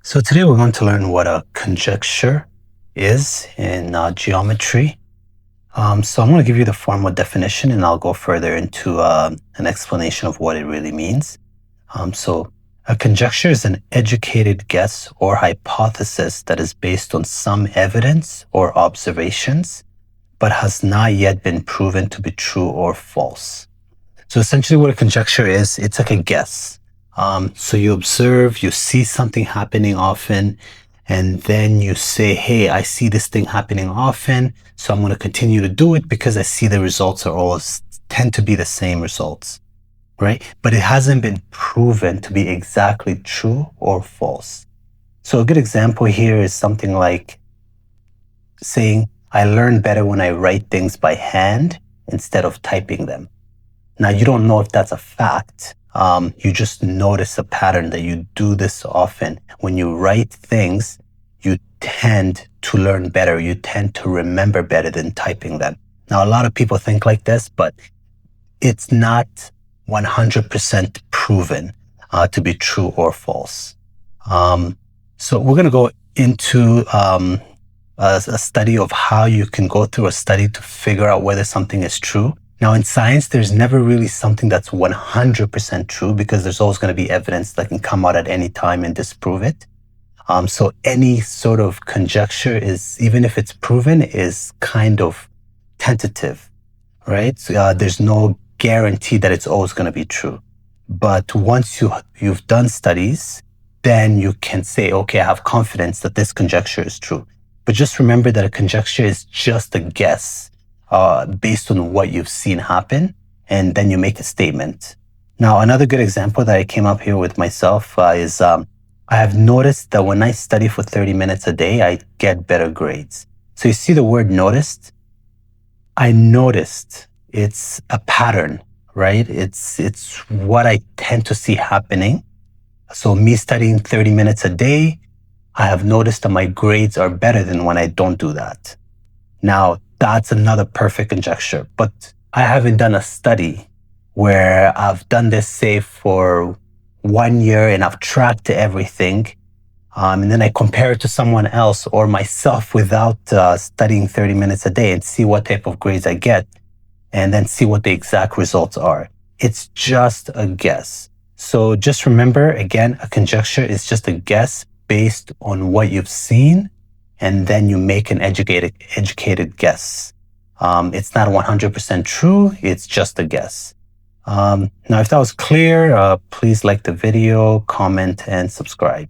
So today we're going to learn what a conjecture is in geometry. So I'm going to give you the formal definition and I'll go further into an explanation of what it really means. So a conjecture is an educated guess or hypothesis that is based on some evidence or observations, but has not yet been proven to be true or false. So essentially what a conjecture is, it's like a guess. So you observe, you see something happening often, and then you say, hey, I see this thing happening often, so I'm going to continue to do it because I see the results are always tend to be the same results, right? But it hasn't been proven to be exactly true or false. So a good example here is something like saying, I learn better when I write things by hand instead of typing them. Now, you don't know if that's a fact. You just notice a pattern that you do this often. When you write things, you tend to learn better. You tend to remember better than typing them. Now, a lot of people think like this, but it's not 100% proven to be true or false. So we're going to go into a study of how you can go through a study to figure out whether something is true. Now, in science, there's never really something that's 100% true because there's always going to be evidence that can come out at any time and disprove it. So any sort of conjecture is, even if it's proven, is kind of tentative, right? So, there's no guarantee that it's always going to be true. But once you've done studies, then you can say, okay, I have confidence that this conjecture is true. But just remember that a conjecture is just a guess based on what you've seen happen, and then you make a statement. Now, another good example that I came up here with myself is I have noticed that when I study for 30 minutes a day, I get better grades. So you see the word noticed? I noticed. It's a pattern, right? It's what I tend to see happening. So me studying 30 minutes a day, I have noticed that my grades are better than when I don't do that. Now, that's another perfect conjecture, but I haven't done a study where I've done this, say, for 1 year and I've tracked everything. And then I compare it to someone else or myself without studying 30 minutes a day and see what type of grades I get and then see what the exact results are. It's just a guess. So just remember, again, a conjecture is just a guess based on what you've seen, and then you make an educated guess. It's not 100% true. It's just a guess. Now, if that was clear, please like the video, comment, and subscribe.